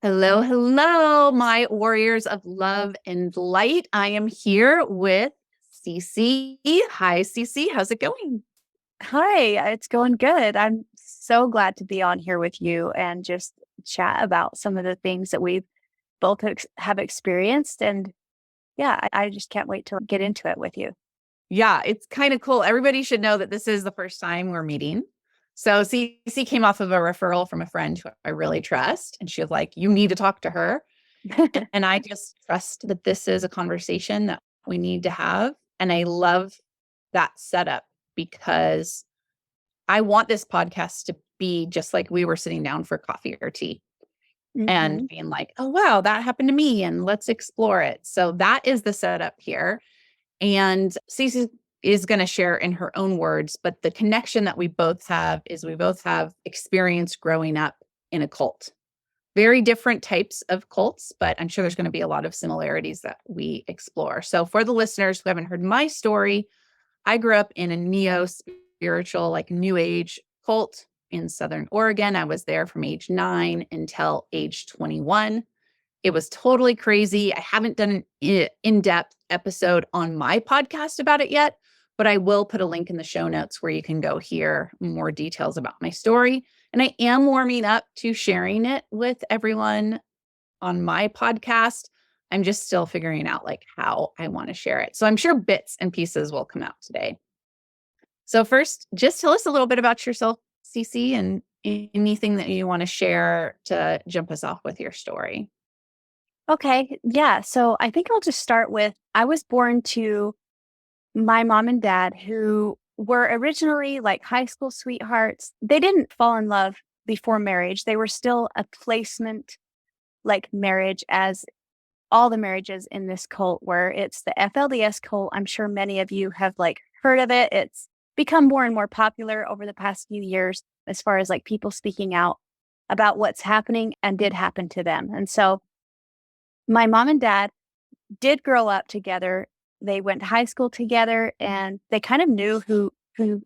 Hello, hello, my warriors of love and light. I am here with Cece. Hi, Cece. How's it going? Hi, it's going good. I'm so glad to be on here with you and just chat about some of the things that we've both have experienced. And yeah, I just can't wait to get into it with you. Yeah, it's kind of cool. Everybody should know that this is the first time we're meeting. So Cece came off of a referral from a friend who I really trust, and she was like, "You need to talk to her." And I just trust that this is a conversation that we need to have. And I love that setup because I want this podcast to be just like we were sitting down for coffee or tea and hmm being like, oh, wow, that happened to me. And let's explore it. So that is the setup here. And Cece is going to share in her own words, but the connection that we both have is we both have experience growing up in a cult. Very different types of cults, but I'm sure there's going to be a lot of similarities that we explore. So, for the listeners who haven't heard my story, I grew up in a neo spiritual, like new age cult in Southern Oregon. I was there from age 9 until age 21. It was totally crazy. I haven't done an in depth episode on my podcast about it yet, but I will put a link in the show notes where you can go hear more details about my story. And I am warming up to sharing it with everyone on my podcast. I'm just still figuring out like how I want to share it. So I'm sure bits and pieces will come out today. So first, just tell us a little bit about yourself, Cece, and anything that you want to share to jump us off with your story. Okay, yeah. So I think I'll just start with I was born to my mom and dad who were originally like high school sweethearts. They didn't fall in love before marriage. They were still a placement like marriage as all the marriages in this cult where it's the FLDS cult. I'm sure many of you have like heard of it. It's become more and more popular over the past few years as far as like people speaking out about what's happening and did happen to them. And so my mom and dad did grow up together. They went to high school together and they kind of knew who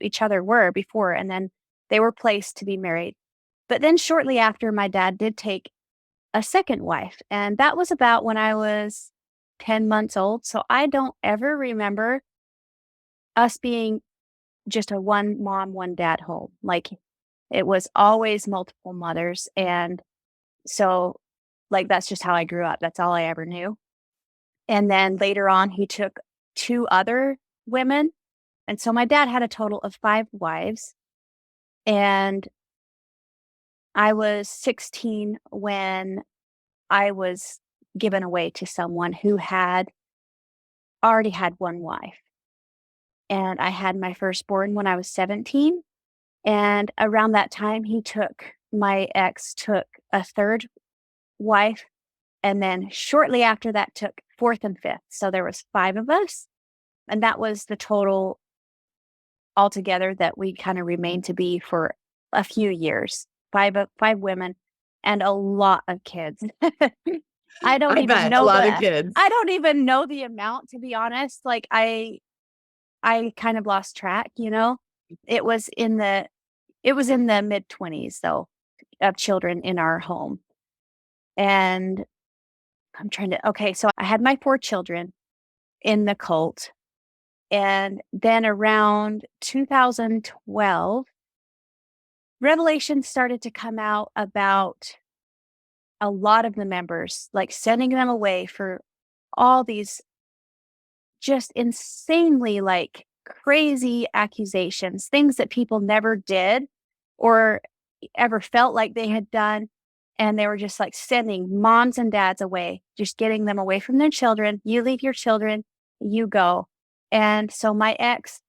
each other were before, and then they were placed to be married. But then shortly after, my dad did take a second wife. And that was about when I was 10 months old. So I don't ever remember us being just a one mom, one dad home. Like it was always multiple mothers. And so, like, that's just how I grew up. That's all I ever knew. And then later on, he took two other women. And so my dad had a total of five wives. And I was 16 when I was given away to someone who had already had one wife. And I had my firstborn when I was 17. And around that time, my ex took a third wife. And then shortly after that, took fourth and fifth. So there was five of us. And that was the total altogether that we kind of remained to be for a few years. Five women and a lot of kids. I don't I even bet a know lot of kids. I don't even know the amount, to be honest. Like I kind of lost track, you know? It was in the it was in the mid-20s though, of children in our home. And okay, so I had my four children in the cult. And then around 2012, revelations started to come out about a lot of the members, like sending them away for all these just insanely like crazy accusations, things that people never did or ever felt like they had done. And they were just like sending moms and dads away, just getting them away from their children. You leave your children, you go. And so my ex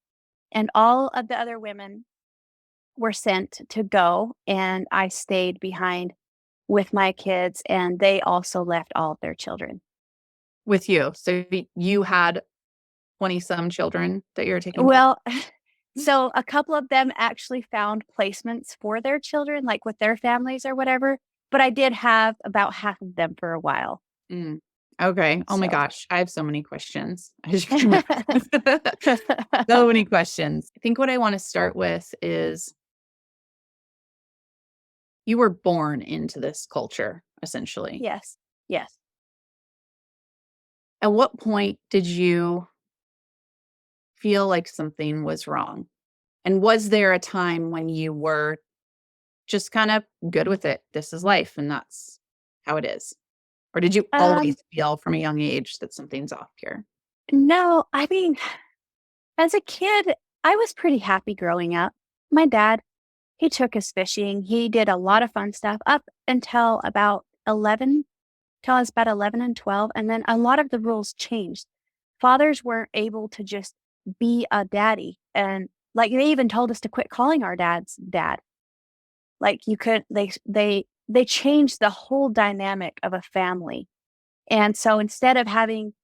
and all of the other women were sent to go, and I stayed behind with my kids, and they also left all of their children. With you. So you had 20 some children that you're taking care Well, so a couple of them actually found placements for their children, like with their families or whatever, but I did have about half of them for a while. of. Okay. Oh my So gosh. I have so many questions. As you can imagine. So many questions. I think what I want to start with is You were born into this culture, essentially. Yes. Yes. At what point did you feel like something was wrong? And was there a time when you were just kind of good with it? This is life and that's how it is. Or did you always Um, feel from a young age that something's off here? no, I mean, as a kid, I was pretty happy growing up. My dad, he took us fishing. He did a lot of fun stuff up until about 11, till I was about 11 and 12. And then a lot of the rules changed. Fathers weren't able to just be a daddy. And like they even told us to quit calling our dads dad. Like you could, they changed the whole dynamic of a family. And so instead of having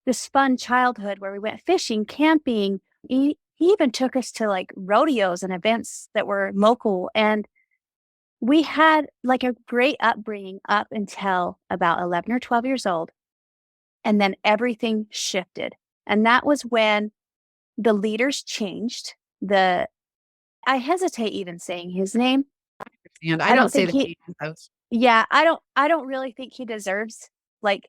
this fun childhood where we went fishing, camping, he even took us to like rodeos and events that were local. And we had like a great upbringing up until about 11 or 12 years old. And then everything shifted. And that was when the leaders changed. I hesitate even saying his name. And I I don't don't say think the he, names of yeah, I don't really think he deserves like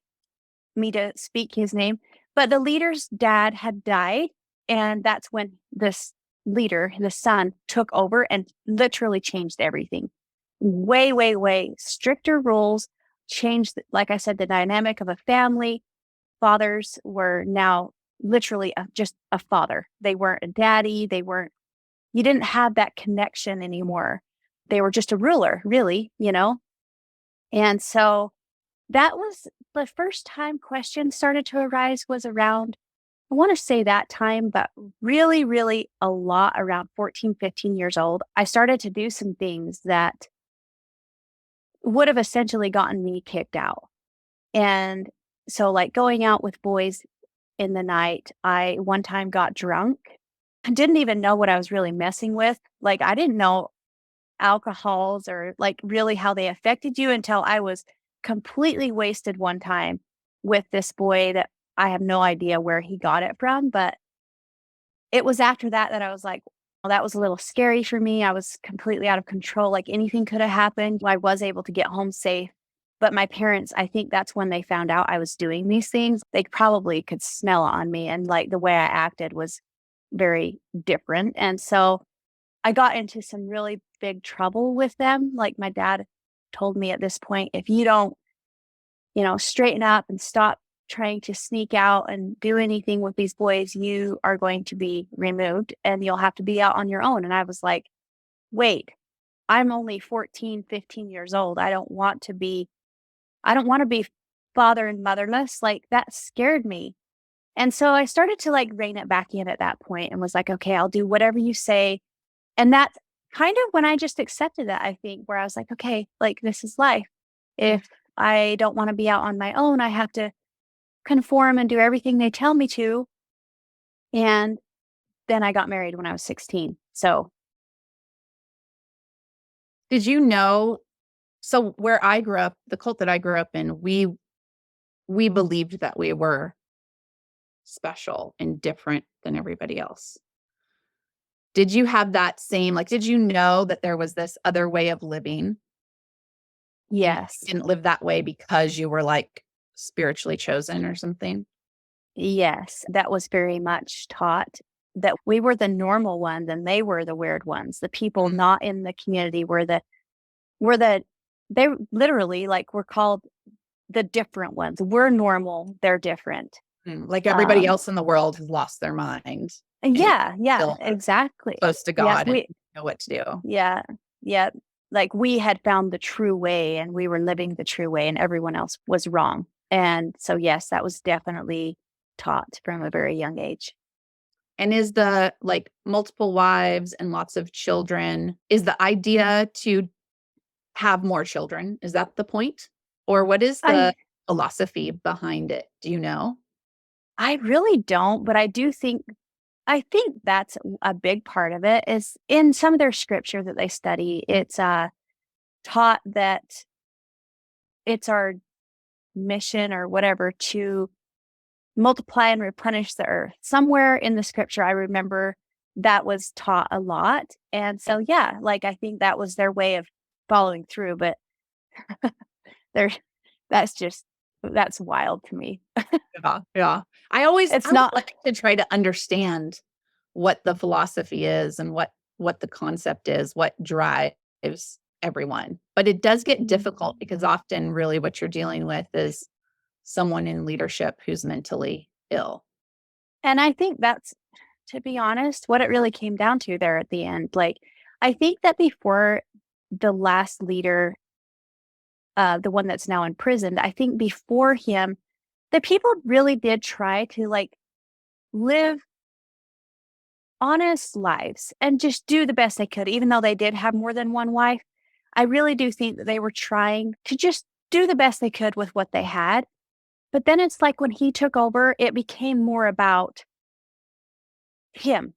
me to speak his name. But the leader's dad had died. And that's when this leader, the son, took over and literally changed everything. Way, way, way stricter rules, changed, like I said, the dynamic of a family. Fathers were now literally just a father. They weren't a daddy. You didn't have that connection anymore. They were just a ruler, really, you know? And so that was the first time questions started to arise was around, I want to say that time, but really, really a lot around 14, 15 years old. I started to do some things that would have essentially gotten me kicked out. And so, like going out with boys in the night, I one time got drunk. I didn't even know what I was really messing with. Like, I didn't know alcohols or like really how they affected you until I was completely wasted one time with this boy that I have no idea where he got it from. But it was after that that I was like, well, that was a little scary for me. I was completely out of control. Like anything could have happened. I was able to get home safe. But my parents, I think that's when they found out I was doing these things. They probably could smell it on me. And like the way I acted was very different. And so I got into some really big trouble with them. Like my dad told me at this point, if you don't, straighten up and stop trying to sneak out and do anything with these boys, you are going to be removed and you'll have to be out on your own. And I was like, wait, I'm only 14, 15 years old. I don't want to be father and motherless. Like that scared me. And so I started to like rein it back in at that point and was like, okay, I'll do whatever you say. And that's kind of when I just accepted that, I think, where I was like, okay, like this is life. If I don't want to be out on my own, I have to conform and do everything they tell me to. And then I got married when I was 16. So, Did you know so where I grew up, the cult that I grew up in, we believed that we were special and different than everybody else. Did you have that same like, did you know that there was this other way of living and you yes, didn't live that way because you were, like, spiritually chosen or something? yes, that was very much taught that we were the normal ones and they were the weird ones. The people Mm, not in the community were the, they literally like were called the different ones. We're normal, they're different. like everybody Um, else in the world has lost their mind and yeah, yeah, still exactly. close to Yeah, God and know what to do. yeah, yeah. Like we had found the true way and we were living the true way and everyone else was wrong. And so, yes, that was definitely taught from a very young age. And is the, like, multiple wives and lots of children is the idea to have more children? Is that the point? Or what is the I philosophy behind it? Do you know? I really don't, but I think that's a big part of it is in some of their scripture that they study, it's taught that it's our mission or whatever to multiply and replenish the earth. Somewhere in the scripture, I remember that was taught a lot. And so, yeah, like I think that was their way of following through, but there that's wild to me. Yeah, yeah. I It's would not like to try to understand what the philosophy is and what the concept is, what drives everyone. But it does get difficult because often really what you're dealing with is someone in leadership who's mentally ill. and I think that's, to be honest, what it really came down to there at the end. Like, I think that before the last leader, the one that's now in prison, I think before him, the people really did try to like live honest lives and just do the best they could, even though they did have more than one wife. I really do think that they were trying to just do the best they could with what they had. But then it's like when he took over, it became more about him,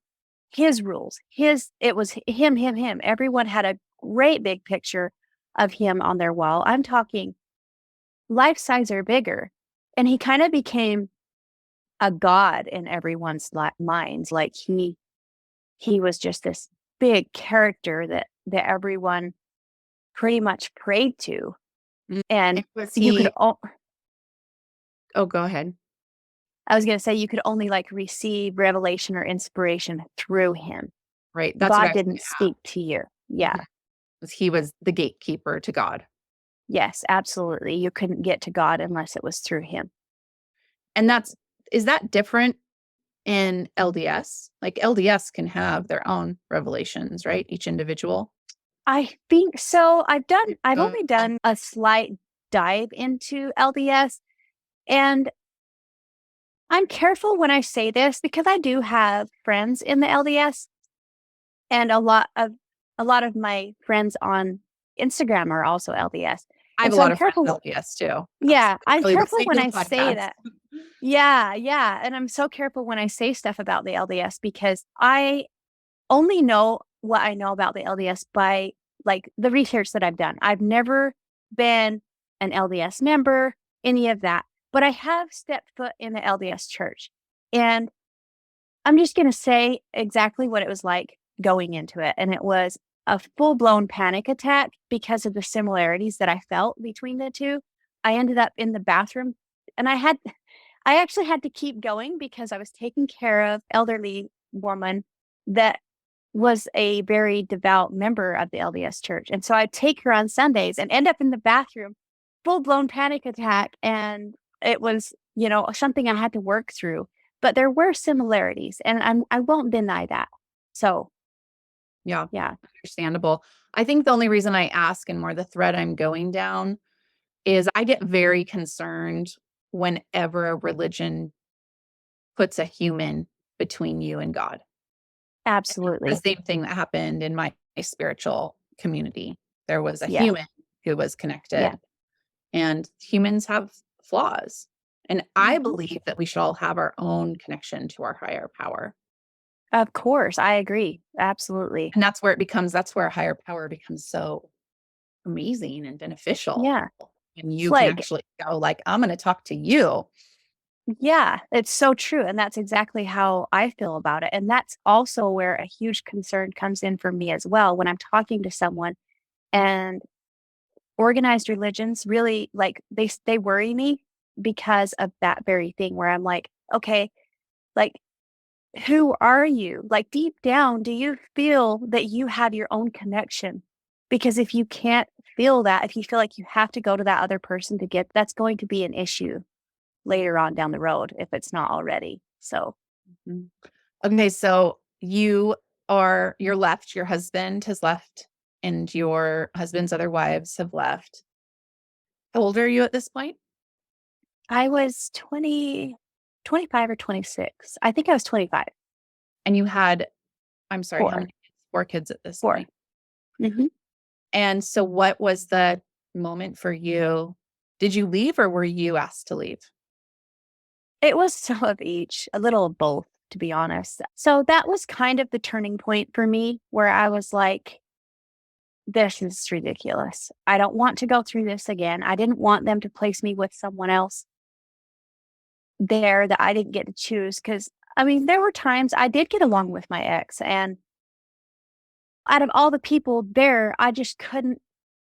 his rules, it was him. Everyone had a great big picture of him on their wall. I'm talking life size or bigger. And he kind of became a god in everyone's minds. Like he was just this big character that everyone pretty much prayed to. Mm. And And was you could he Oh, go ahead. I was going to say you could only like receive revelation or inspiration through him. Right. That's what I God was didn't speak to you. Yeah. gonna ask. Was he was the gatekeeper to God. Yes, absolutely. You couldn't get to God unless it was through him. And is that different in LDS? Like LDS can have their own revelations, right? Each individual. I think so. I've Uh, only done a slight dive into LDS, and I'm careful when I say this because I do have friends in the LDS, and a lot of my friends on Instagram are also LDS. I have And a so lot I'm of friends careful. with LDS too. That's Yeah, I'm really the careful same when as I say podcast. that. Yeah, yeah, and I'm so careful when I say stuff about the LDS because I only know what I know about the LDS by, like, the research that I've done. I've never been an LDS member, any of that, but I have stepped foot in the LDS church, and I'm just gonna say exactly what it was like going into it, and it was a full-blown panic attack because of the similarities that I felt between the 2. I ended up in the bathroom, and I actually had to keep going because I was taking care of elderly woman that was a very devout member of the LDS church, and so I'd take her on Sundays and end up in the bathroom, full-blown panic attack, and it was, something I had to work through, but there were similarities, and I won't deny that. So, Yeah, yeah, understandable. I think the only reason I ask and more the thread I'm going down is I get very concerned whenever a religion puts a human between you and God. The absolutely. same thing that happened in my spiritual community. There was a Yeah, human who was yeah. connected, and humans have flaws. And I Mhm. believe that we should all have our own connection to our higher power. Of course, I agree, absolutely. And that's where higher power becomes so amazing and beneficial. Yeah, And it's you can like actually go like, I'm going to talk to you. yeah, it's so true, and that's exactly how I feel about it, and that's also where a huge concern comes in for me as well when I'm talking to someone, and organized religions really, like, they worry me because of that very thing where I'm like, "Okay, like, who are you? Like, deep down, do you feel that you have your own connection? Because if you can't feel that, if you feel like you have to go to that other person to get that's going to be an issue later on down the road if it's not already. So, Mhm. Okay, so you're left, your husband has left, and your husband's other wives have left. How old are you at this point? I was 25 or 26. I think I was 25. And you had I'm sorry, how 4. many kids? 4 kids at this 4. point. Mhm. And so what was the moment for you? Did you leave or were you asked to leave? It was some of each, a little of both, to be honest. So that was kind of the turning point for me where I was like, this is ridiculous. I don't want to go through this again. I didn't want them to place me with someone else there that I didn't get to choose. Cause I mean, there were times I did get along with my ex, and out of all the people there, I just couldn't.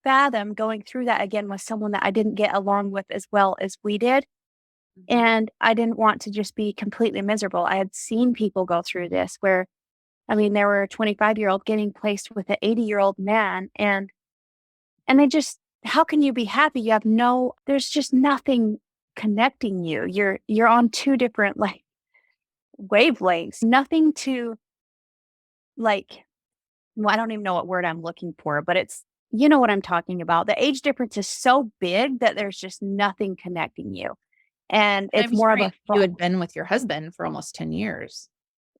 fathom going through that again with someone that I didn't get along with as well as we did. Mhm. And I didn't want to just be completely miserable. I had seen people go through this where, I mean, there were a 25-year-old getting placed with an 80-year-old man, and they just, how can you be happy? You have no, there's just nothing connecting you. You're on two different like wavelengths. Nothing to like, well, I don't even know what word I'm looking for, but it's, you know what I'm talking about. The age difference is so big that there's just nothing connecting you. And And it's I'm more of hearing a you had been with your husband for almost 10 years.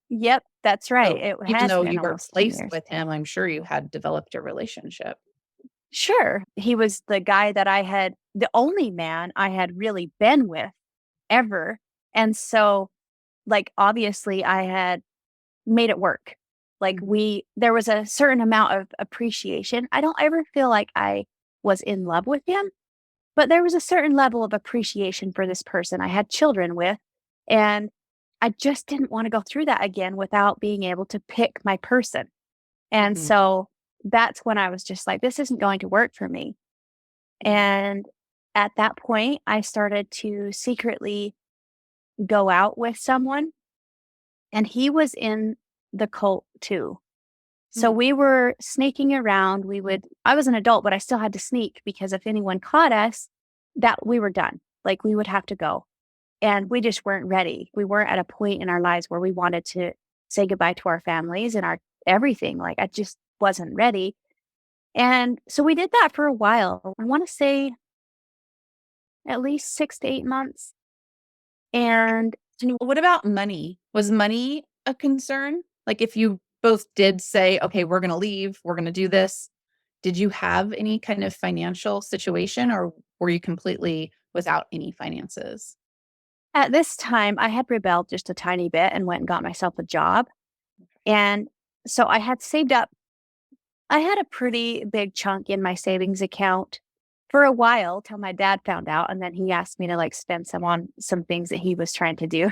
yep, that's right. So It even has though been you were almost 10 placed years. with him, I'm sure you had developed a relationship. Sure. He was the guy that I had, the only man I had really been with ever. And so, like, obviously, I had made it work. Like, Mhm. there was a certain amount of appreciation. I don't ever feel like I was in love with him, but there was a certain level of appreciation for this person I had children with. And I just didn't want to go through that again without being able to pick my person. And Mhm. so that's when I was just like, this isn't going to work for me. Mhm. And at that point, I started to secretly go out with someone, and he was in the cult too. So Mm. we were sneaking around. I was an adult, but I still had to sneak because if anyone caught us, that we were done. Like we would have to go. And we just weren't ready. We weren't at a point in our lives where we wanted to say goodbye to our families and our everything. Like I just wasn't ready. And so we did that for a while. I want to say at least 6 to 8 months. And And what about money? Was money a concern? Like if you both did say, okay, we're going to leave, we're going to do this. Did you have any kind of financial situation or were you completely without any finances? at this time, I had rebelled just a tiny bit and went and got myself a job. And so I had saved up, I had a pretty big chunk in my savings account for a while till my dad found out. And then he asked me to like spend some on some things that he was trying to do.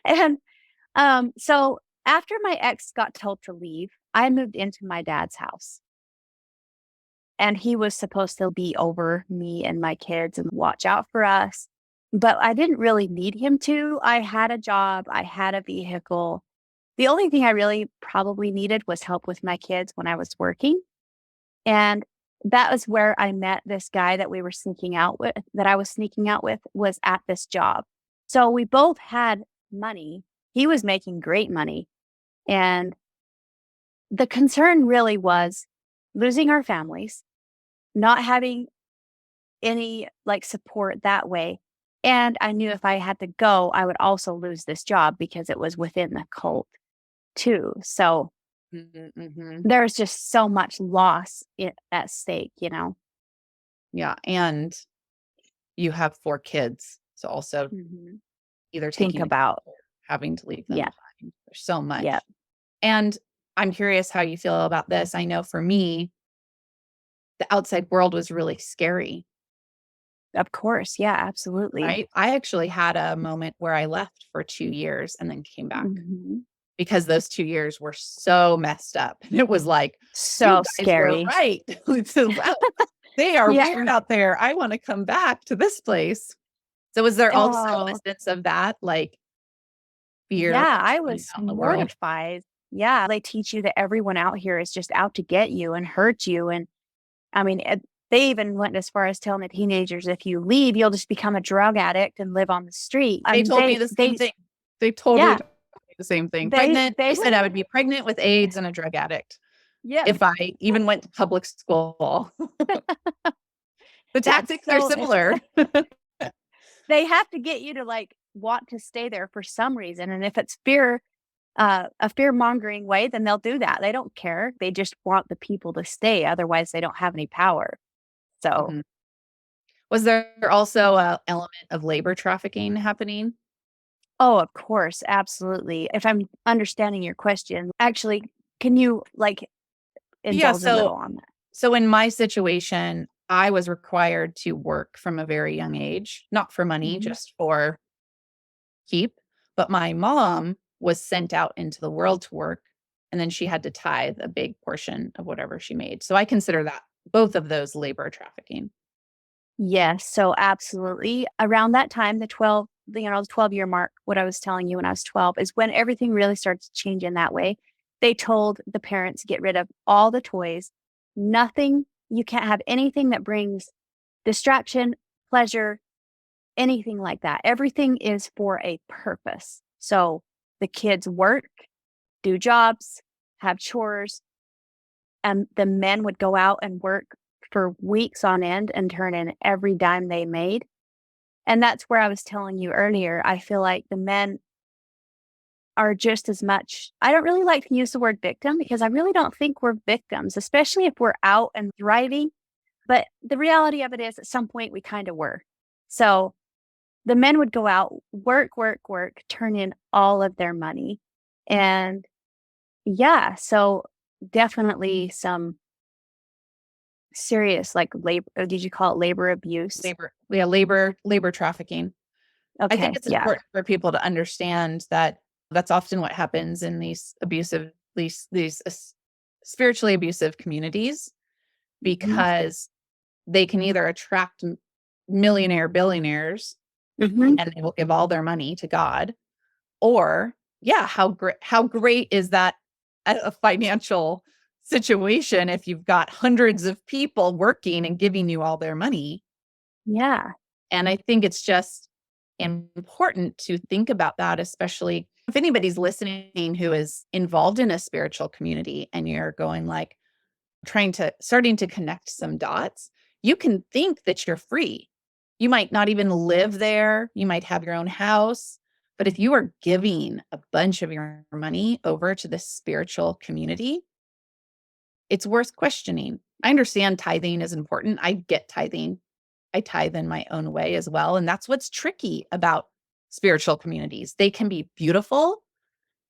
And so after my ex got told to leave, I moved into my dad's house. And he was supposed to be over me and my kids and watch out for us. But I didn't really need him to. I had a job, I had a vehicle. The only thing I really probably needed was help with my kids when I was working. And that was where I met this guy that we were sneaking out with, that I was sneaking out with, was at this job. So we both had money. He was making great money. And the concern really was losing our families, not having any like support that way. And I knew if I had to go, I would also lose this job because it was within the cult too. So Mhm, mhm. there's just so much loss at stake, you know? Yeah, and you have 4 kids, so also Mhm. either Think taking the about, or having to leave them yeah, behind. There's so yeah, much. And I'm curious how you feel about this. I know for me, the outside world was really scary, of course. Yeah, absolutely. right? I actually had a moment where I left for 2 years and then came back Mhm. because those 2 years were so messed up. And it was like, "You So guys were scary. right." So, "Wow, they are Yeah. weird out there. I wanna come back to this place." So was there also a Oh, sense of that, like, fear yeah, of I going was out in the world? mortified. Yeah, they teach you that everyone out here is just out to get you and hurt you. And I mean, they even went as far as telling the teenagers, if you leave, you'll just become a drug addict and live on the street. I They mean, told me the same thing. They totally yeah, told me the same thing. Pregnant, they they would, said I would be pregnant with AIDS and a drug addict yeah, if I even went to public school. The that's tactics are so, similar. they have to get you to like want to stay there for some reason. And if it's a fear mongering way, then they'll do that. They don't care. They just want the people to stay. Otherwise, they don't have any power. So, Mhm. Was there also a element of labor trafficking happening? oh, of course, absolutely. If I'm understanding your question, actually, can you like Yeah, indulge a so little on that? so in my situation, I was required to work from a very young age, not for money, Mhm. just for keep, but my mom was sent out into the world to work, and then she had to tithe a big portion of whatever she made. So I consider that both of those labor trafficking. Yes, so absolutely. Around that time, the 12-year mark, what I was telling you when I was 12 is when everything really started to change in that way. They told the parents get rid of all the toys. Nothing, you can't have anything that brings distraction, pleasure, anything like that. Everything is for a purpose. So the kids work, do jobs, have chores, and the men would go out and work for weeks on end and turn in every dime they made. And that's where I was telling you earlier, I feel like the men are just as much. I don't really like to use the word victim because I really don't think we're victims, especially if we're out and thriving. But the reality of it is, at some point, we kind of were. So the men would go out, work, work, work, turn in all of their money. And yeah, so definitely some serious, like, labor, or did you call it labor abuse? Labor trafficking. I think Okay, it's yeah. important for people to understand that that's often what happens in these spiritually abusive communities, Mhm, because they can either attract millionaire billionaires mhm. and they will give all their money to God, or yeah, how great is that a financial situation if you've got hundreds of people working and giving you all their money. Yeah, And I think it's just important to think about that, especially if anybody's listening who is involved in a spiritual community and you're going like starting to connect some dots. You can think that you're free. You might not even live there. You might have your own house. But if you are giving a bunch of your money over to this spiritual community, it's worth questioning. I understand tithing is important. I get tithing. I tithe in my own way as well. And that's what's tricky about spiritual communities. They can be beautiful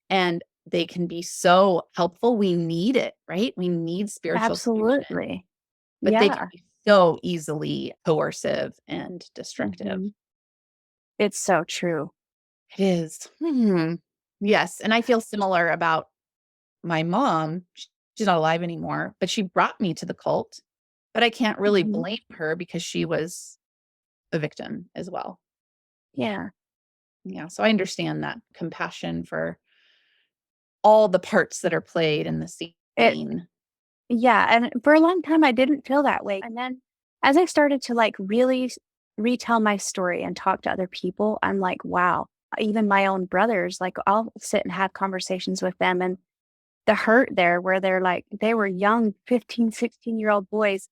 and they can be so helpful. We need it, right? We need spiritual connection, absolutely. but they can Yeah. be so easily coercive and destructive. Mhm. It's so true. It is. Yes. And I feel similar about my mom. She's not alive anymore, but she brought me to the cult. But I can't really Mhm. blame her because she was a victim as well. Yeah. Yeah. So I understand that compassion for all the parts that are played in the It scene. Yeah, and for a long time, I didn't feel that way, and then as I started to, like, really retell my story and talk to other people, I'm like, "Wow." Even my own brothers, like, I'll sit and have conversations with them, and the hurt there where they're like they were young 15, 16-year-old boys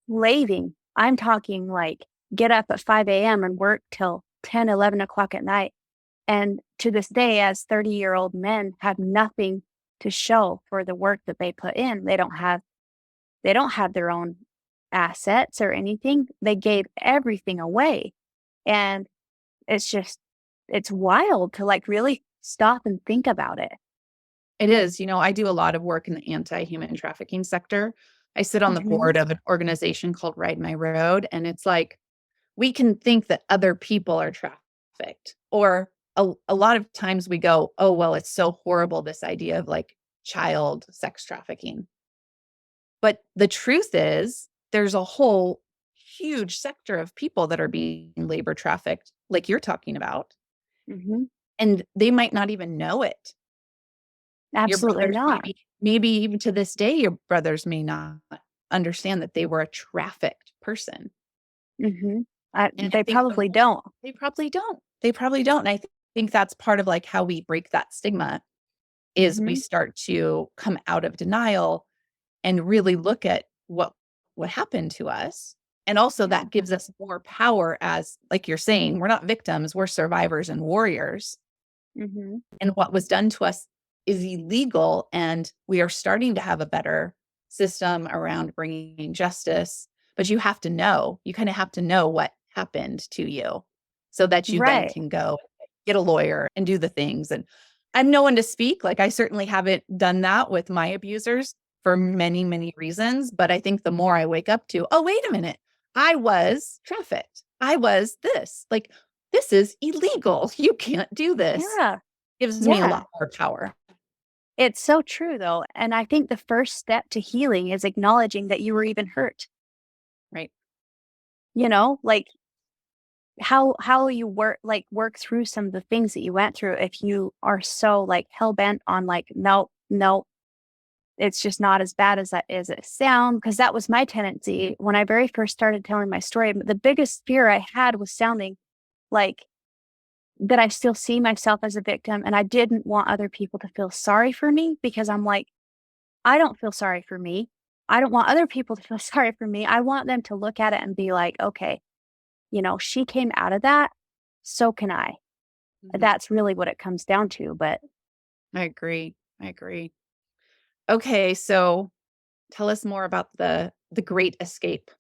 slaving. I'm talking, like, get up at 5 a.m. and work till 10, 11 o'clock at night, and to this day, as 30-year-old men, have nothing to show for the work that they put in. They don't have their own assets or anything. They gave everything away. And it's just it's wild to, like, really stop and think about it. It is. I do a lot of work in the anti-human trafficking sector. I sit on the Mhm. board of an organization called Ride My Road, and it's like we can think that other people are trafficked, or a lot of times we go, "Oh, well, it's so horrible, this idea of like child sex trafficking." But the truth is, there's a whole huge sector of people that are being labor trafficked, like you're talking about, Mhm. and they might not even know it. Your Absolutely brothers not. maybe even to this day, your brothers may not understand that they were a trafficked person. Mhm. And I They think probably don't. they probably don't. They probably don't. And I think that's part of like how we break that stigma is we Mhm. start to come out of denial and really look at what happened to us. And also Yeah. that gives us more power as, like you're saying, we're not victims, we're survivors and warriors. Mhm. And what was done to us is illegal, and we are starting to have a better system around bringing justice. But you kind of have to know what happened to you so that you then Right. can go get a lawyer and do the things. And I'm no one to speak, like I certainly haven't done that with my abusers for many many reasons, but I think the more I wake up to, oh wait a minute, I was trafficked, I was this, like, this is illegal, you can't do this, Yeah. gives me a Yeah. lot more power. It's so true though. And I think the first step to healing is acknowledging that you were even hurt. Right. You know, like how you work through some of the things that you went through if you are so like hell bent on like, no, no, it's just not as bad as that as it sounds. Because that was my tendency when I very first started telling my story. The biggest fear I had was sounding like that I still see myself as a victim, and I didn't want other people to feel sorry for me because I'm like, I don't feel sorry for me. I don't want other people to feel sorry for me. I want them to look at it and be like, okay, she came out of that, so can I. Mhm. That's really what it comes down to. But I agree. I agree. Okay, so tell us more about the great escape.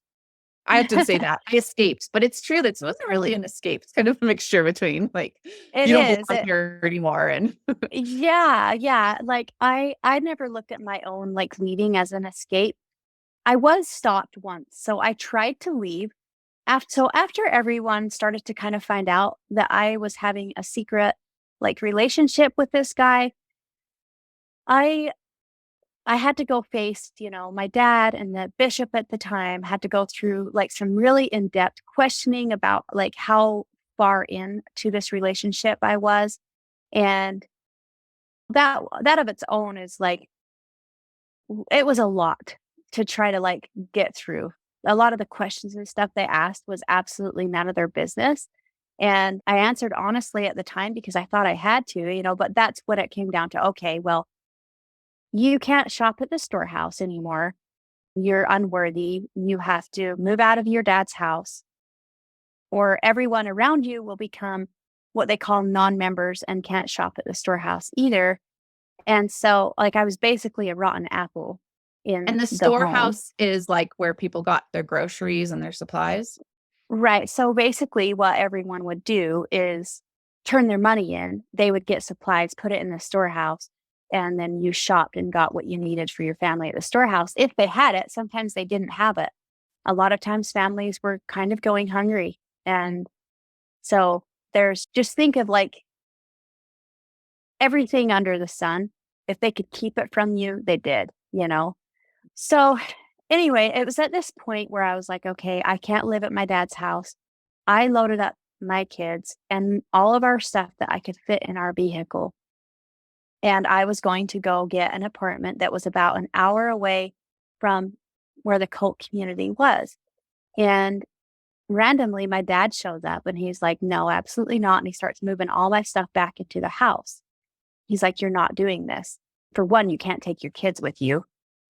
I have to say that. I escaped, but it's true that it wasn't really an escape. It's kind of a mixture between like it you don't is. belong here anymore and Yeah, yeah. Like I never looked at my own like leaving as an escape. I was stopped once, so I tried to leave. After everyone started to kind of find out that I was having a secret like relationship with this guy, I I had to go face, my dad and the bishop at the time had to go through like some really in-depth questioning about like how far into this relationship I was. And that of its own is like it was a lot to try to like get through. A lot of the questions and stuff they asked was absolutely none of their business. And I answered honestly at the time because I thought I had to, but that's what it came down to. Okay, well, you can't shop at the storehouse anymore. You're unworthy. You have to move out of your dad's house, or everyone around you will become what they call non members and can't shop at the storehouse either. And so, like, I was basically a rotten apple in and the the home. storehouse is like where people got their groceries and their supplies. Right. So basically, what everyone would do is turn their money in. They would get supplies, put it in the storehouse, and then you shopped and got what you needed for your family at the storehouse. If they had it, sometimes they didn't have it. A lot of times, families were kind of going hungry. And so just think of like everything under the sun. If they could keep it from you, they did. So anyway, it was at this point where I was like, okay, I can't live at my dad's house. I loaded up my kids and all of our stuff that I could fit in our vehicle. And I was going to go get an apartment that was about an hour away from where the cult community was. And randomly, my dad shows up and he's like, no, absolutely not. And he starts moving all my stuff back into the house. He's like, you're not doing this. For one, you can't take your kids with you.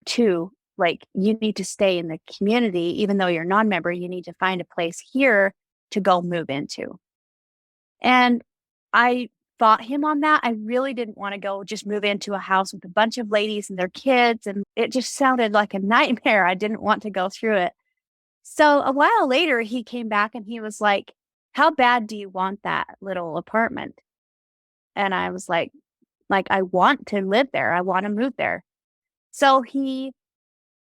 Two, like you need to stay in the community, even though you're a non-member, you need to find a place here to go move into. And I fought him on that. I really didn't want to go just move into a house with a bunch of ladies and their kids. And it just sounded like a nightmare. I didn't want to go through it. So a while later, he came back and he was like, how bad do you want that little apartment? And I was like, I want to live there. I want to move there. So he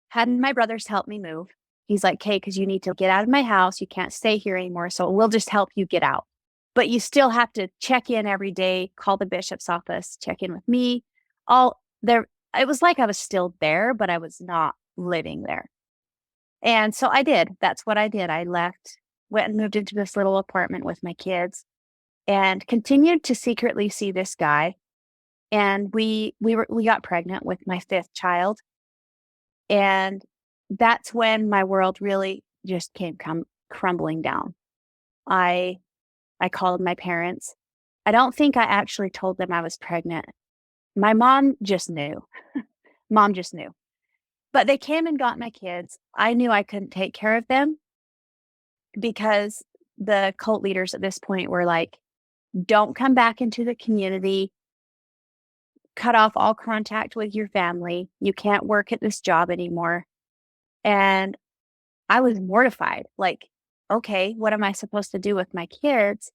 had my brothers help me move. He's like, okay, because you need to get out of my house. You can't stay here anymore. So we'll just help you get out. But you still have to check in every day, call the bishop's office, check in with me. All there, it was like I was still there, but I was not living there. And so I did. That's what I did. I left, went and moved into this little apartment with my kids and continued to secretly see this guy. And we got pregnant with my fifth child. And that's when my world really just came crumbling down. I I called my parents. I don't think I actually told them I was pregnant. My mom just knew. Mom just knew. But they came and got my kids. I knew I couldn't take care of them because the cult leaders at this point were like, don't come back into the community, cut off all contact with your family. You can't work at this job anymore. And I was mortified. Like, okay, what am I supposed to do with my kids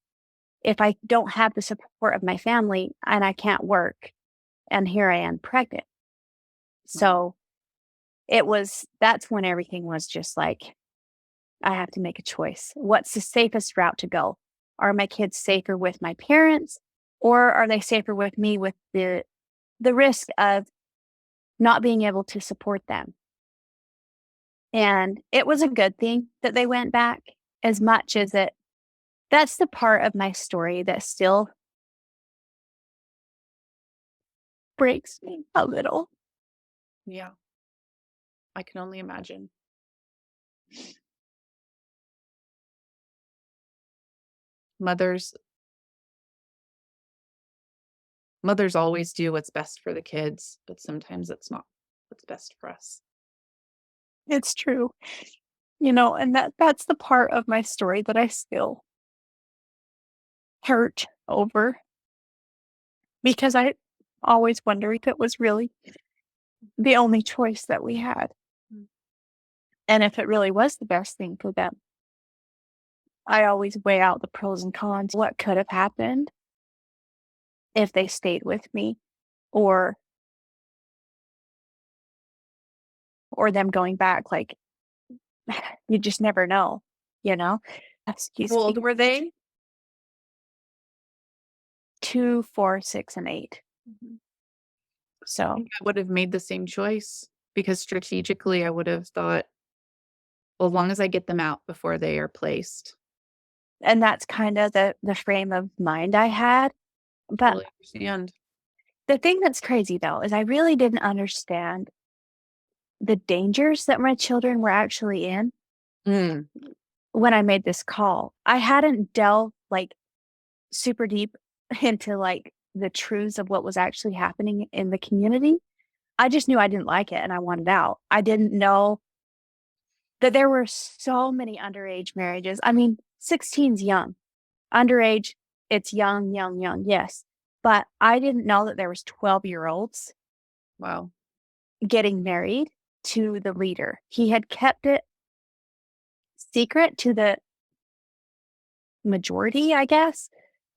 if I don't have the support of my family and I can't work? And here I am pregnant. So that's when everything was just like, I have to make a choice. What's the safest route to go? Are my kids safer with my parents or are they safer with me with the the risk of not being able to support them. And it was a good thing that they went back, as much as that's the part of my story that still breaks me a little. Yeah, I can only imagine. Mothers mothers always do what's best for the kids, but sometimes it's not what's best for us. It's true. And that's the part of my story that I still hurt over, because I always wonder if it was really the only choice that we had, Mm. and if it really was the best thing for them. I always weigh out the pros and cons, what could have happened if they stayed with me, or them going back. Like, you just never know, you know? How Excuse me. old were they? 2, 4, 6, and 8. Mhm. I So, think I would have made the same choice because strategically I would have thought, well, as long as I get them out before they are placed. and that's kinda the frame of mind I had. But Totally understand. the thing that's crazy, though, is I really didn't understand the dangers that my children were actually in Mm, when I made this call. I hadn't delved, like, super deep into, like, the truths of what was actually happening in the community. I just knew I didn't like it and I wanted out. I didn't know that there were so many underage marriages. I mean, 16's young. Underage, it's young, young, young, yes. But I didn't know that there was 12-year-olds wow. getting married to the leader. He had kept it secret to the majority, I guess.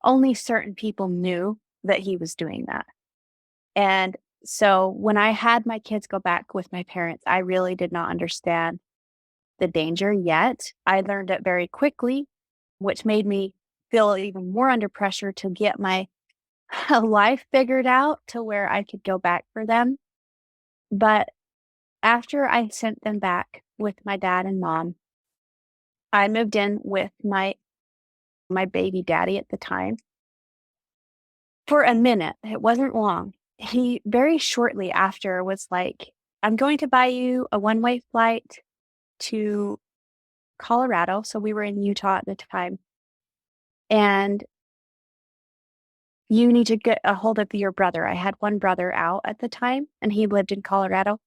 Only certain people knew that he was doing that. And so when I had my kids go back with my parents, I really did not understand the danger yet. I learned it very quickly, which made me feel even more under pressure to get my life figured out to where I could go back for them. But after I sent them back with my dad and mom, I moved in with my baby daddy at the time for a minute. It wasn't long. He very shortly after was like, "I'm going to buy you a one-way flight to Colorado." So we were in Utah at the time. "And you need to get a hold of your brother." I had one brother out at the time, and he lived in Colorado.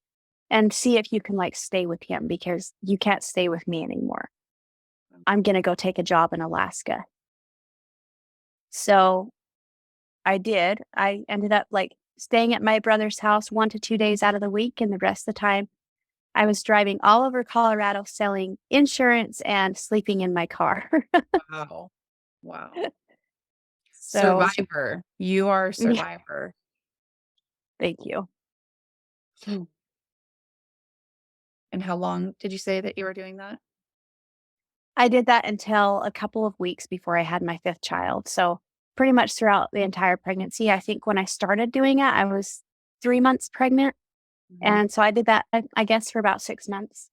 "And see if you can, like, stay with him, because you can't stay with me anymore. I'm gonna go take a job in Alaska." So I did. I ended up, like, staying at my brother's house 1 to 2 days out of the week, and the rest of the time, I was driving all over Colorado selling insurance and sleeping in my car. Wow. Wow. So, Survivor. You are a yeah, survivor. thank you. Hmm. And how long did you say that you were doing that? I did that until a couple of weeks before I had my 5th child. So, pretty much throughout the entire pregnancy. I think when I started doing it, I was 3 months pregnant, Mhm. and so I did that, I guess, for about 6 months.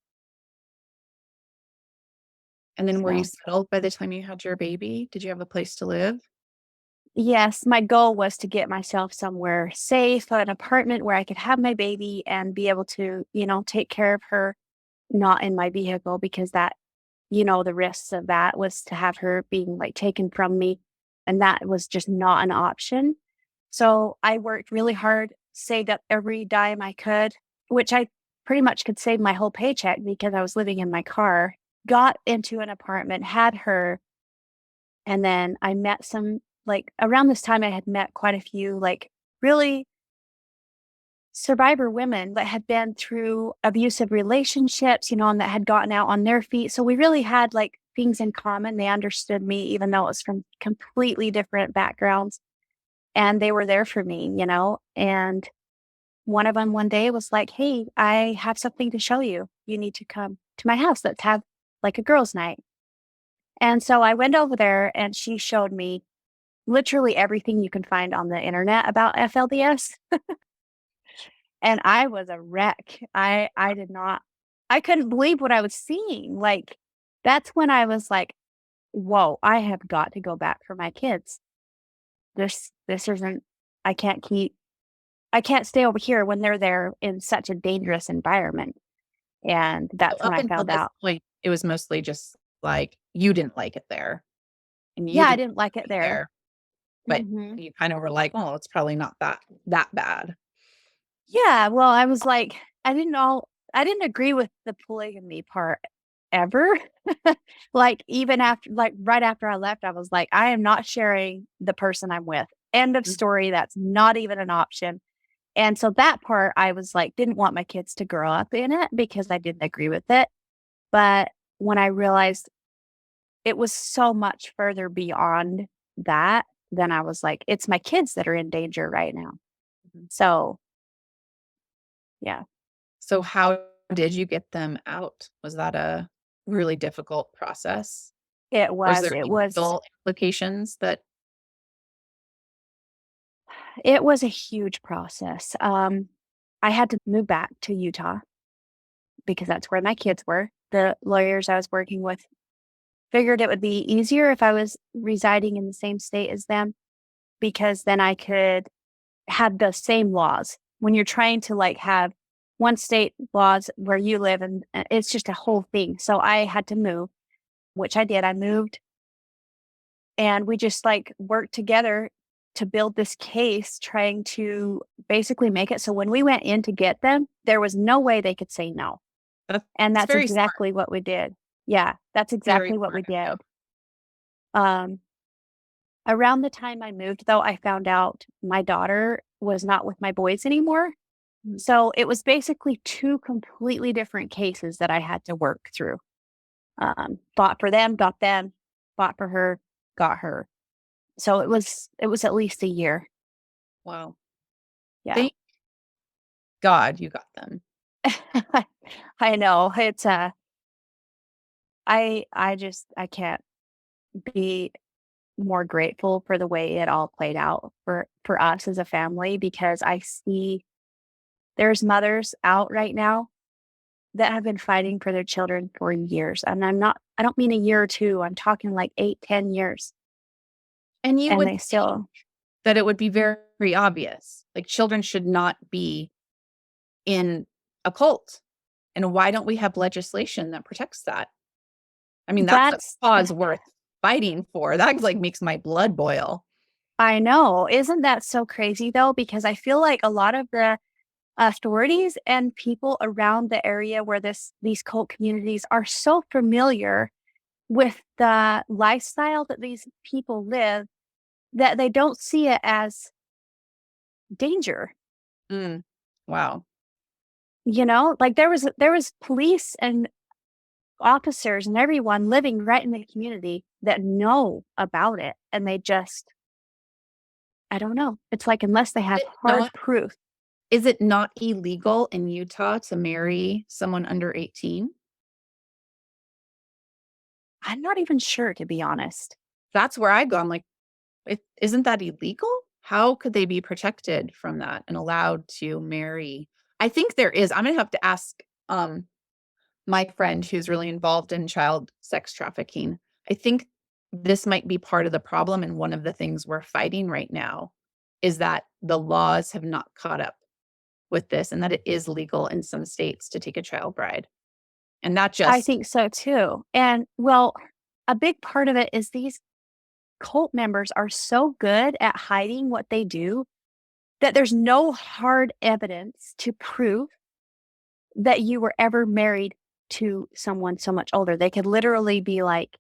And then were you So, settled by the time you had your baby? Did you have a place to live? yes, my goal was to get myself somewhere safe, an apartment where I could have my baby and be able to, take care of her, not in my vehicle, because the risks of that was to have her being, like, taken from me, and that was just not an option. So I worked really hard, saved up every dime I could, which I pretty much could save my whole paycheck because I was living in my car, got into an apartment, had her, and then I met around this time, I had met quite a few, like, really survivor women that had been through abusive relationships, and that had gotten out on their feet. So we really had, like, things in common. They understood me, even though it was from completely different backgrounds. And they were there for me. And one of them one day was like, "Hey, I have something to show you. You need to come to my house. Let's have, like, a girls' night." And so I went over there and she showed me literally everything you can find on the internet about FLDS. and I was a wreck. I did not I couldn't believe what I was seeing. Like, that's when I was like, "Whoa, I have got to go back for my kids. This isn't I can't keep I can't stay over here when they're there in such a dangerous environment." And So that's when up I until found this out. point, it was mostly just like you didn't like it there and you Yeah, I didn't didn't like it be there. there, but Mhm. you kind of were like, "Oh, it's probably not that bad." Yeah, well, I was like, I didn't agree with the polygamy part ever. Like, even after like, right after I left, I was like, "I am not sharing the person I'm with. End of Mhm. story, that's not even an option." And so that part, I was like, didn't want my kids to grow up in it because I didn't agree with it. But when I realized it was so much further beyond that, then I was like, "It's my kids that are in danger right now." Mhm. So, yeah, So how did you get them out? Was that a really difficult process? it Was was there it any was legal implications that it was a huge process. I had to move back to Utah because that's where my kids were. The lawyers I was working with figured it would be easier if I was residing in the same state as them because then I could have the same laws. When you're trying to like have one state laws where you live and it's just a whole thing. So I had to move, which I did. I moved and we just like worked together to build this case trying to basically make it so when we went in to get them, there was no way they could say no. And that's that's very smart, exactly what we did. Yeah, that's very exactly what we smart of you. did. Um, Around the time I moved, though, I found out my daughter was not with my boys anymore. Mhm. So it was basically two completely different cases that I had to work through. Fought for them, got them, fought for her, got her. So it was at least a year. Wow. Yeah. Thank God you got them. I know. It's I just I can't be more grateful for the way it all played out for us as a family because I see there's mothers out right now that have been fighting for their children for years. And I don't mean a year or two. I'm talking like 8, 10 years. And you And would they think still that it would be very obvious. Like children should not be in a cult. And why don't we have legislation that protects that? I mean, that's a that's cause worth fighting for. That like makes my blood boil. I know. Isn't that so crazy though? Because I feel like a lot of the authorities and people around the area where these cult communities are so familiar with the lifestyle that these people live that they don't see it as danger. Mm. Wow. You know, like there was police and officers and everyone living right in the community that know about it and they just I don't know. It's like unless they have It hard not proof. is it not illegal in Utah to marry someone under 18? I'm not even sure to be honest. That's where I go. I'm like, isn't that illegal? How could they be protected from that and allowed to marry? I think there is. I'm gonna have to ask my friend who's really involved in child sex trafficking. I think this might be part of the problem. And one of the things we're fighting right now is that the laws have not caught up with this and that it is legal in some states to take a child bride. And not I just, think so too. And well, a big part of it is these cult members are so good at hiding what they do that there's no hard evidence to prove that you were ever married to someone so much older. They could literally be like,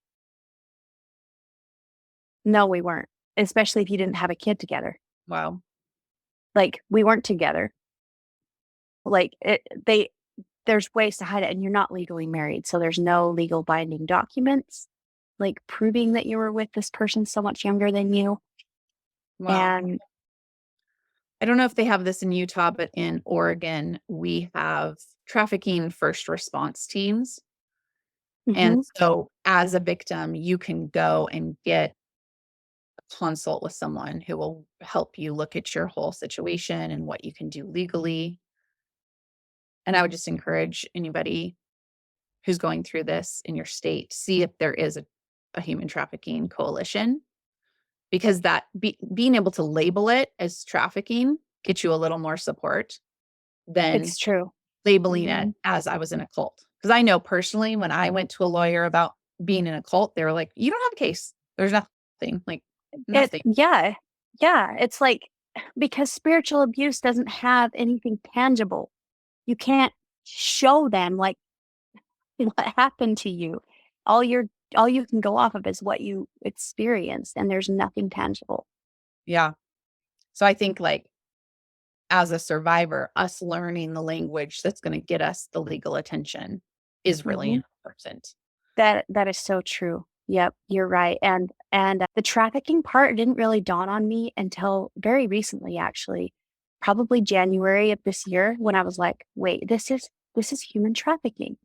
"No, we weren't," especially if you didn't have a kid together. wow, Like, "We weren't together." Like, there's ways to hide it, and you're not legally married, so there's no legal binding documents, like, proving that you were with this person so much younger than you, wow. and I don't know if they have this in Utah, but in Oregon, we have trafficking first response teams. And mhm. so as a victim, you can go and get a consult with someone who will help you look at your whole situation and what you can do legally. And I would just encourage anybody who's going through this in your state, see if there is a human trafficking coalition, because that being able to label it as trafficking gets you a little more support than It's true. labeling it Mhm. as I was in a cult. Because I know personally, when I went to a lawyer about being in a cult, they were like, "You don't have a case. There's nothing, like It nothing." yeah. Yeah, it's like because spiritual abuse doesn't have anything tangible. You can't show them, like, what happened to you. All you're all you can go off of is what you experienced, and there's nothing tangible. Yeah. So I think like as a survivor, us learning the language that's going to get us the legal attention is really Mhm. important. That is so true. Yep, you're right, and the trafficking part didn't really dawn on me until very recently, actually, probably January of this year when I was like, "Wait, this is human trafficking."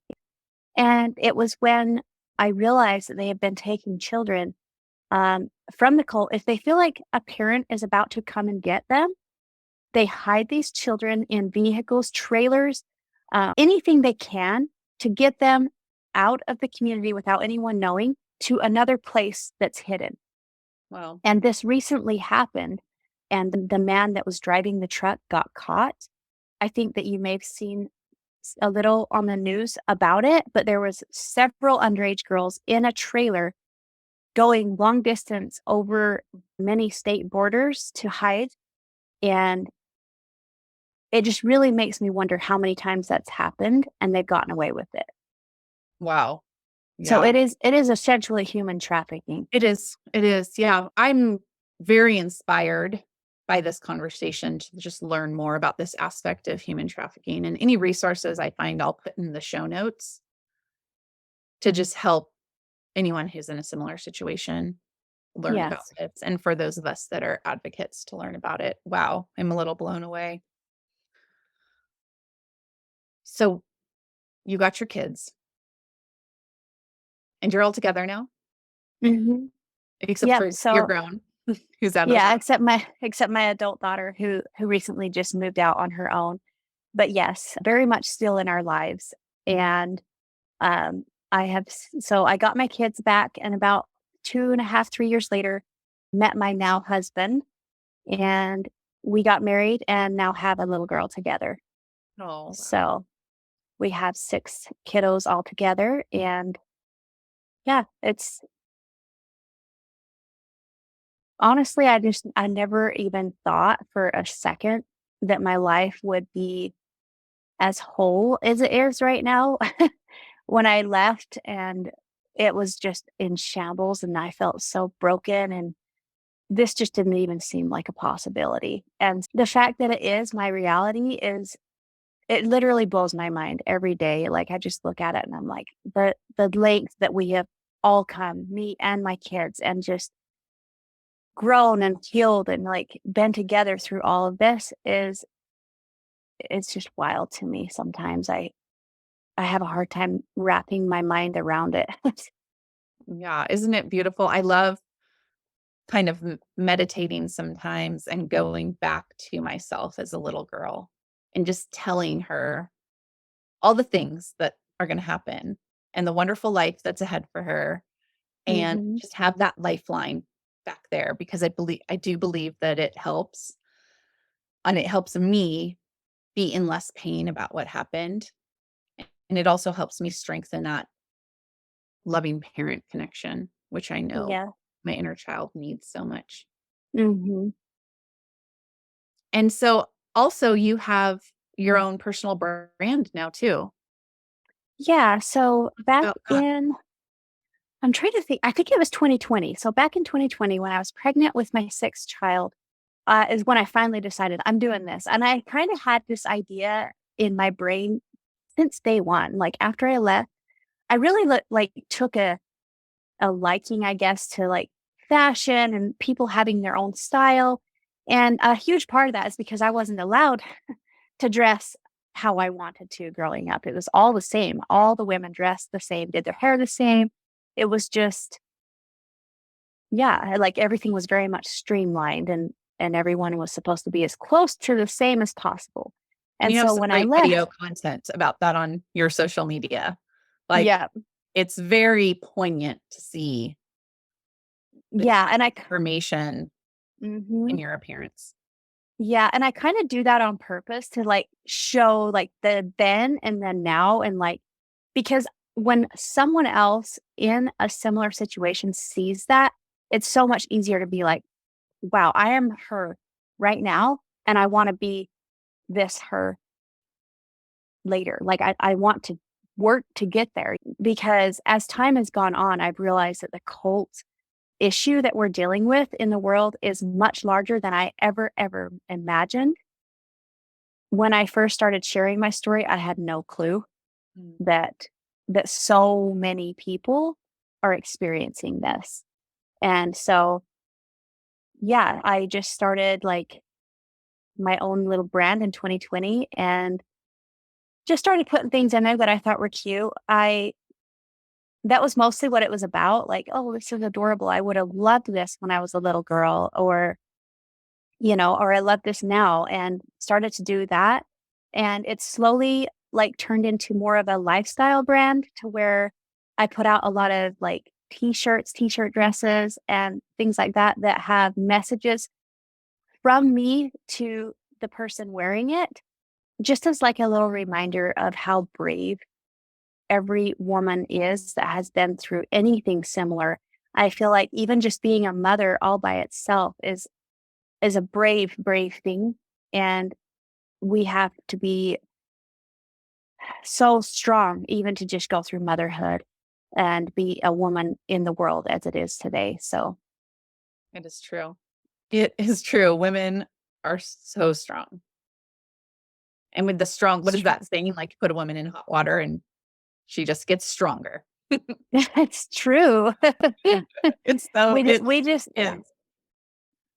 And it was when I realized that they have been taking children, from the cult. If they feel like a parent is about to come and get them, they hide these children in vehicles, trailers, anything they can to get them out of the community without anyone knowing to another place that's hidden. Well, And this recently happened, and the man that was driving the truck got caught. I think that you may have seen a little on the news about it, but there was several underage girls in a trailer going long distance over many state borders to hide, and it just really makes me wonder how many times that's happened and they've gotten away with it. wow. So Yeah. it is essentially human trafficking. It is. It is. Yeah. I'm very inspired by this conversation to just learn more about this aspect of human trafficking, and any resources I find, I'll put in the show notes to just help anyone who's in a similar situation learn about Yes. this. And for those of us that are advocates to learn about it. Wow. I'm a little blown away. So you got your kids and you're all together now, Mhm. except Yep, for you're so grown, who's out of the yeah, house. except my adult daughter who recently just moved out on her own. But yes, very much still in our lives. And um so I got my kids back and about 2.5, 3 years later, met my now husband, and we got married and now have a little girl together. Oh, wow. So we have 6 kiddos all together, and yeah, it's honestly, I never even thought for a second that my life would be as whole as it is right now. When I left and it was just in shambles and I felt so broken, and this just didn't even seem like a possibility. And the fact that it is my reality is it literally blows my mind every day. Like I just look at it and I'm like, the length that we have all come, me and my kids, and just grown and healed and like been together through all of this is it's just wild to me sometimes. I have a hard time wrapping my mind around it. Yeah. Isn't it beautiful? I love kind of meditating sometimes and going back to myself as a little girl and just telling her all the things that are going to happen and the wonderful life that's ahead for her, and Mhm. just have that lifeline back there, because I do believe that it helps, and it helps me be in less pain about what happened, and it also helps me strengthen that loving parent connection, which I know Yeah. my inner child needs so much. Mhm. And so also you have your own personal brand now too. Yeah, so back About that. in I'm trying to think, I think it was 2020. So back in 2020 when I was pregnant with my 6th child, is when I finally decided I'm doing this. And I kind of had this idea in my brain since day 1. Like after I left, I really like took a liking, I guess, to like fashion and people having their own style. And a huge part of that is because I wasn't allowed to dress how I wanted to growing up. It was all the same. All the women dressed the same, did their hair the same. It was just, yeah, like everything was very much streamlined, and everyone was supposed to be as close to the same as possible. And You have so some when I great video left, content about that on your social media. Like, yeah, it's very poignant to see the yeah, and transformation mhm. in your appearance. Yeah, and I kind of do that on purpose to like show like the then and then now and like because when someone else in a similar situation sees that, it's so much easier to be like, wow, I am her right now and I want to be this her later. Like I want to work to get there because as time has gone on, I've realized that the cult issue that we're dealing with in the world is much larger than I ever imagined. When I first started sharing my story, I had no clue Mm. that so many people are experiencing this. And so, yeah, I just started like my own little brand in 2020 and just started putting things in there that I thought were cute. I That was mostly what it was about. Like, oh, this is adorable. I would have loved this when I was a little girl, or or I love this now, and started to do that. And it's slowly like turned into more of a lifestyle brand to where I put out a lot of like t-shirts, t-shirt dresses, and things like that that have messages from me to the person wearing it, just as like a little reminder of how brave every woman is that has been through anything similar. I feel like even just being a mother all by itself is a brave thing, and we have to be so strong even to just go through motherhood and be a woman in the world as it is today. So, It is true. It is true. Women are so strong. And with the strong, what is that saying? Like, put a woman in hot water and she just gets stronger. it's true. It's so, we just it we just is.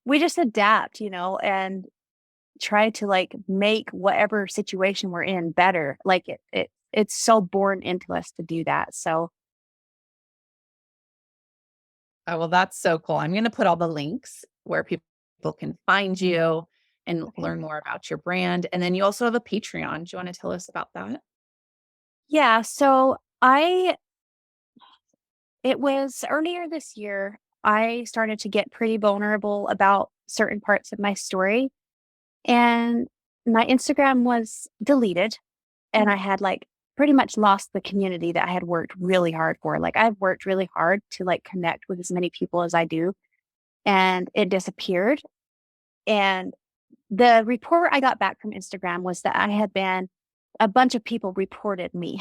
we just adapt, and try to like make whatever situation we're in better. Like it's so born into us to do that. So, Oh, well, that's so cool. I'm going to put all the links where people can find you and okay. learn more about your brand. And then you also have a Patreon. Do you want to tell us about that? Yeah, so I it was earlier this year I started to get pretty vulnerable about certain parts of my story, and my Instagram was deleted, and I had like pretty much lost the community that I had worked really hard for. Like I've worked really hard to like connect with as many people as I do, and it disappeared. And the report I got back from Instagram was that I had been a bunch of people reported me.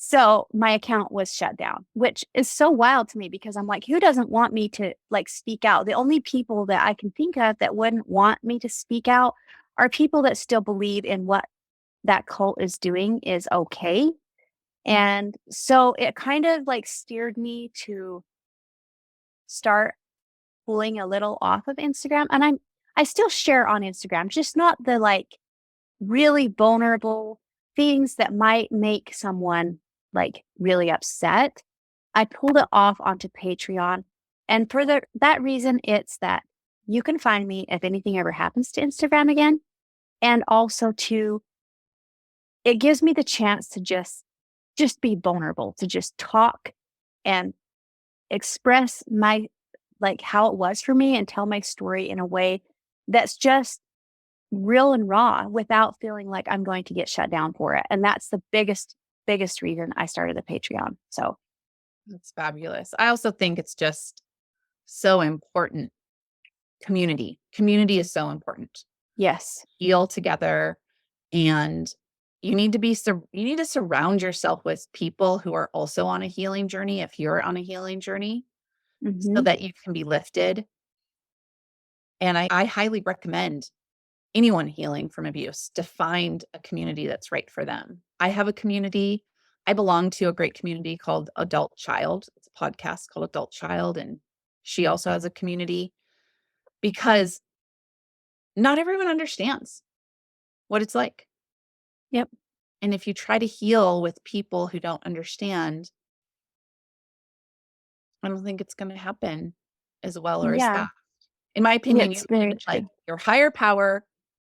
So my account was shut down, which is so wild to me because I'm like, who doesn't want me to like speak out? The only people that I can think of that wouldn't want me to speak out are people that still believe in what that cult is doing is okay. And so it kind of like steered me to start pulling a little off of Instagram. And I still share on Instagram, just not the like really vulnerable things that might make someone like really upset. I pulled it off onto Patreon. And for that reason, it's that you can find me if anything ever happens to Instagram again. And also to it gives me the chance to just be vulnerable, to just talk and express my like how it was for me and tell my story in a way that's just real and raw without feeling like I'm going to get shut down for it. And that's the biggest reason I started the Patreon. So, That's fabulous. I also think it's just so important. Community. Community is so important. yes. Heal together, and you need to surround yourself with people who are also on a healing journey if you're on a healing journey so Mhm. that you can be lifted. And I highly recommend anyone healing from abuse to find a community that's right for them. I have a community. I belong to a great community called Adult Child. It's a podcast called Adult Child, and she also has a community because not everyone understands what it's like. Yep. And if you try to heal with people who don't understand, I don't think it's going to happen as well or as Yeah. fast. In my opinion, you It's need very like true. your higher power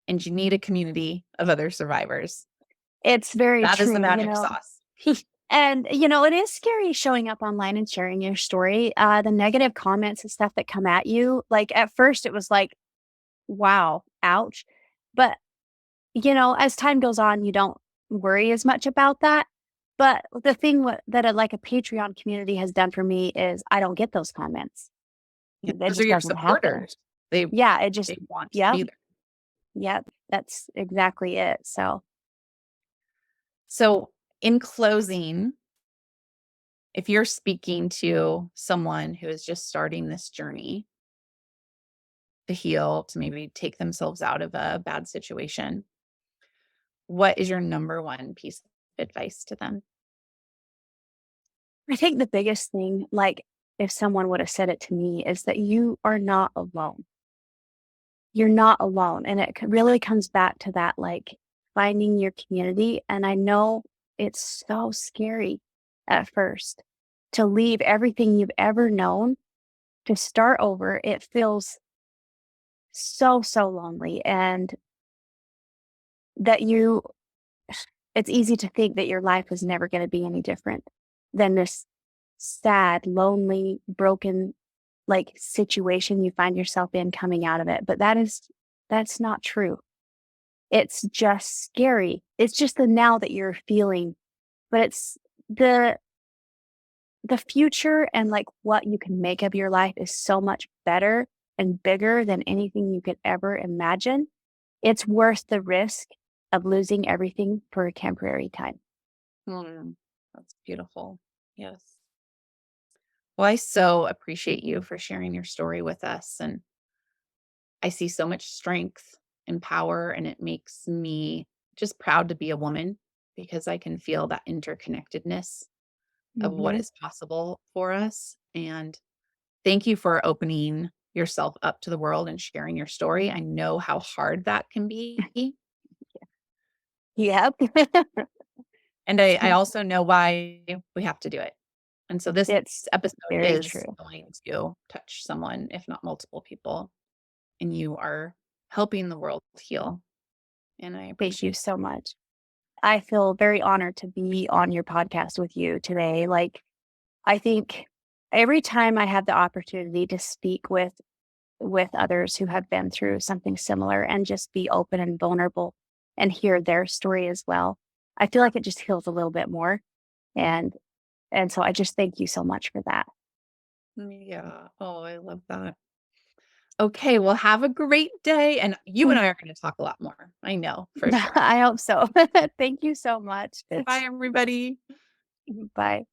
and you need a community of other survivors. It's very That is the true, magic sauce. and, it is scary showing up online and sharing your story. The negative comments and stuff that come at you, like, at first, it was like, "Wow, ouch." But, as time goes on, you don't worry as much about that. But the thing that a Patreon community has done for me is I don't get those comments. It Those are just your doesn't happen. supporters. They Yeah, it just they want to yep, be there. yep, that's exactly it, so So, in closing, if you're speaking to someone who is just starting this journey to heal, to maybe take themselves out of a bad situation, what is your number one piece of advice to them? I think the biggest thing, like, if someone would have said it to me, is that you are not alone. You're not alone, and it really comes back to that, like, finding your community, and I know it's so scary at first to leave everything you've ever known to start over. It feels so, so lonely, and that it's easy to think that your life is never gonna be any different than this sad, lonely, broken, like, situation you find yourself in coming out of it, but that's not true. It's just scary. It's just the now that you're feeling, but it's the the future and, like, what you can make of your life is so much better and bigger than anything you could ever imagine. It's worth the risk of losing everything for a temporary time. Mm, that's beautiful. Yes. Well, I so appreciate you for sharing your story with us. And I see so much strength and power, and it makes me just proud to be a woman because I can feel that interconnectedness of what Mhm. is possible for us. And thank you for opening yourself up to the world and sharing your story. I know how hard that can be. Yep. And I also know why we have to do it. And so this It's episode very is true. going to touch someone, if not multiple people, and you are helping the world heal. And I Thank you appreciate so much. I feel very honored to be on your podcast with you today. Like, I think every time I have the opportunity to speak with others who have been through something similar and just be open and vulnerable and hear their story as well, I feel like it just heals a little bit more. And so I just thank you so much for that. Yeah. Oh, I love that. Okay, well, have a great day, and you and I are gonna talk a lot more. I know for sure. I hope so. Thank you so much. Bye, everybody. Bye.